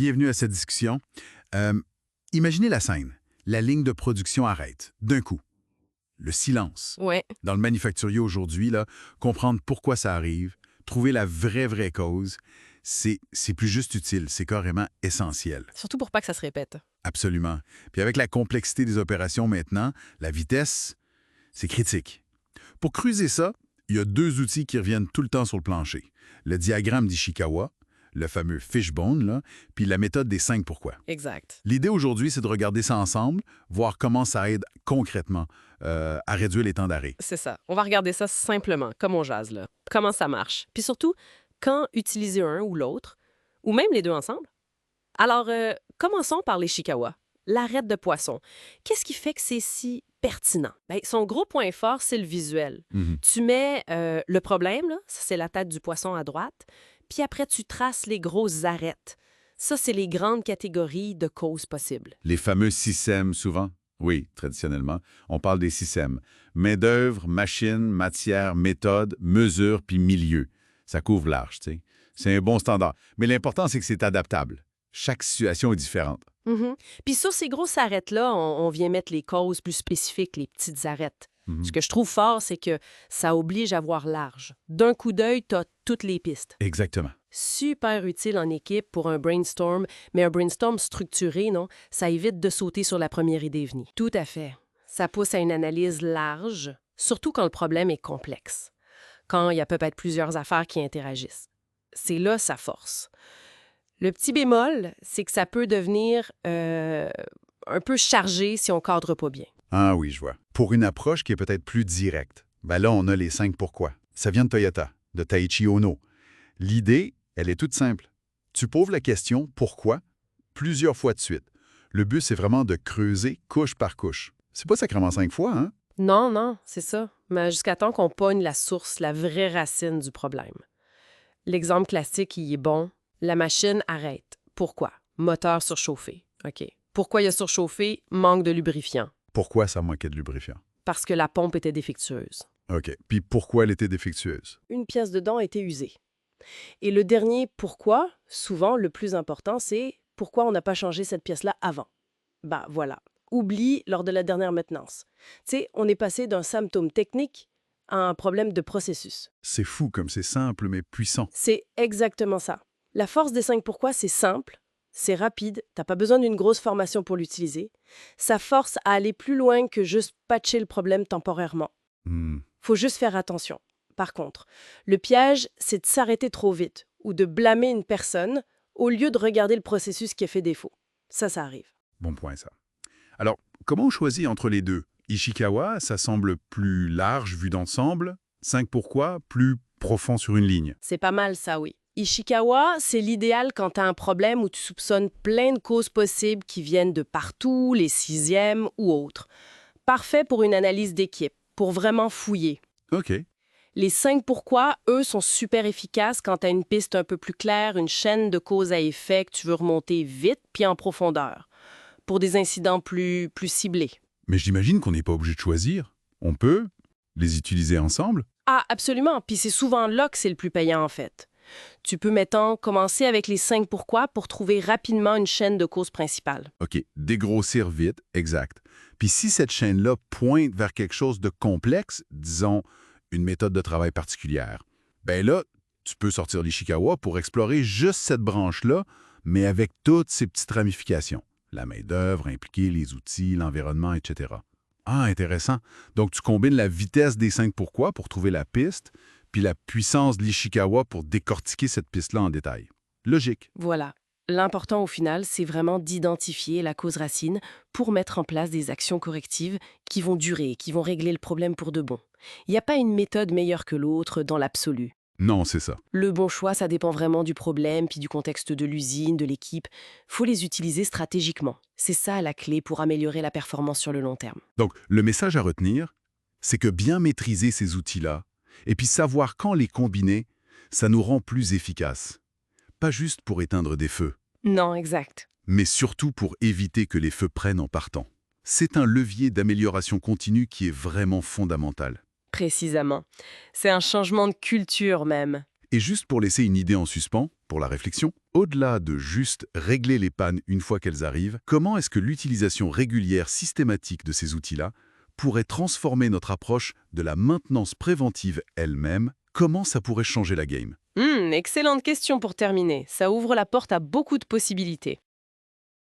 bienvenue à cette discussion. Euh, Imaginez la scène. La ligne de production arrête, d'un coup. Le silence. Ouais, Dans le manufacturier aujourd'hui, là, comprendre pourquoi ça arrive, trouver la vraie cause, c'est plus juste utile, c'est carrément essentiel. surtout pour pas que ça se répète. Absolument. Puis avec la complexité des opérations maintenant, la vitesse, c'est critique. Pour creuser ça, il y a deux outils qui reviennent tout le temps sur le plancher. Le diagramme d'Ishikawa, le fameux fishbone, là, puis la méthode des 5 pourquoi. Exact. L'idée aujourd'hui, c'est de regarder ça ensemble, voir comment ça aide concrètement à réduire les temps d'arrêt. C'est ça. On va regarder ça simplement, comme on jase, là. Comment ça marche. Puis surtout, quand utiliser un ou l'autre, ou même les deux ensemble. Alors, commençons par les Chikawa, l'arête de poisson. Qu'est-ce qui fait que c'est si pertinent? Bien, son gros point fort, c'est le visuel. Mhm. Tu mets le problème, là, ça c'est la tête du poisson à droite, puis après tu traces les grosses arêtes. Ça, c'est les grandes catégories de causes possibles. Les fameux systèmes, souvent. Oui, traditionnellement, on parle des systèmes. Main-d'œuvre, machine, matière, méthode, mesure, puis milieu. Ça couvre large, tu sais. C'est un bon standard. Mais l'important, c'est que c'est adaptable. Chaque situation est différente. Mhm. Puis sur ces grosses arêtes-là, on vient mettre les causes plus spécifiques, les petites arêtes. Mhm. Ce que je trouve fort, c'est que ça oblige à voir large. D'un coup d'œil, tu as toutes les pistes. Exactement. Super utile en équipe pour un brainstorm, mais un brainstorm structuré, non? Ça évite de sauter sur la première idée venue. Tout à fait. Ça pousse à une analyse large, surtout quand le problème est complexe, quand il y a peut-être plusieurs affaires qui interagissent. C'est là sa force. Le petit bémol, c'est que ça peut devenir un peu chargé si on cadre pas bien. Ah oui, je vois. Pour une approche qui est peut-être plus directe, ben là, on a les 5 pourquoi. Ça vient de Toyota, de Taiichi Ohno. L'idée, elle est toute simple. Tu poses la question « pourquoi ?» plusieurs fois de suite. Le but, c'est vraiment de creuser couche par couche. C'est pas sacrément 5 fois, hein? Non, c'est ça. Mais jusqu'à temps qu'on pogne la source, la vraie racine du problème. L'exemple classique, il est bon. La machine arrête. Pourquoi? Moteur surchauffé. OK. Pourquoi il a surchauffé? Manque de lubrifiant. Pourquoi ça manquait de lubrifiant? Parce que la pompe était défectueuse. OK. Puis pourquoi elle était défectueuse? Une pièce dedans était usée. Et le dernier pourquoi, souvent le plus important, c'est pourquoi on n'a pas changé cette pièce-là avant. Ben voilà. Oublie lors de la dernière maintenance. Tu sais, on est passé d'un symptôme technique à un problème de processus. C'est fou comme c'est simple mais puissant. C'est exactement ça. La force des 5 pourquoi, c'est simple, c'est rapide, t'as pas besoin d'une grosse formation pour l'utiliser. Ça force à aller plus loin que juste patcher le problème temporairement. Hmm. Faut juste faire attention. Par contre, le piège, c'est de s'arrêter trop vite ou de blâmer une personne au lieu de regarder le processus qui a fait défaut. Ça arrive. Bon point, ça. Alors, comment on choisit entre les deux? Ishikawa, ça semble plus large vu d'ensemble. 5 pourquoi, plus profond sur une ligne. C'est pas mal ça, oui. Ishikawa, c'est l'idéal quand t'as un problème où tu soupçonnes plein de causes possibles qui viennent de partout, les sixièmes ou autres. Parfait pour une analyse d'équipe, pour vraiment fouiller. OK. Les 5 pourquoi, eux, sont super efficaces quand tu as une piste un peu plus claire, une chaîne de cause à effet que tu veux remonter vite puis en profondeur, pour des incidents plus ciblés. Mais j'imagine qu'on n'est pas obligé de choisir. On peut les utiliser ensemble. Ah, absolument, puis c'est souvent là que c'est le plus payant en fait. Tu peux, mettons, commencer avec les 5 pourquoi pour trouver rapidement une chaîne de cause principale. OK, dégrossir vite, exact. Puis si cette chaîne-là pointe vers quelque chose de complexe, disons une méthode de travail particulière, ben là, tu peux sortir l'Ishikawa pour explorer juste cette branche-là, mais avec toutes ses petites ramifications. La main-d'œuvre, impliquer les outils, l'environnement, etc. Ah, intéressant. Donc tu combines la vitesse des 5 pourquoi pour trouver la piste, puis la puissance de l'Ishikawa pour décortiquer cette piste-là en détail. Logique. Voilà. L'important au final, c'est vraiment d'identifier la cause racine pour mettre en place des actions correctives qui vont durer, qui vont régler le problème pour de bon. Il n'y a pas une méthode meilleure que l'autre dans l'absolu. Non, c'est ça. Le bon choix, ça dépend vraiment du problème, puis du contexte de l'usine, de l'équipe. Faut les utiliser stratégiquement. C'est ça la clé pour améliorer la performance sur le long terme. Donc, le message à retenir, c'est que bien maîtriser ces outils-là, et puis savoir quand les combiner, ça nous rend plus efficaces. Pas juste pour éteindre des feux, Non, exact. mais surtout pour éviter que les feux prennent en partant. C'est un levier d'amélioration continue qui est vraiment fondamental. Précisément. C'est un changement de culture même. Et juste pour laisser une idée en suspens, pour la réflexion, au-delà de juste régler les pannes une fois qu'elles arrivent, comment est-ce que l'utilisation régulière systématique de ces outils-là pourrait transformer notre approche de la maintenance préventive elle-même? Comment ça pourrait changer la game? Excellente question pour terminer. Ça ouvre la porte à beaucoup de possibilités.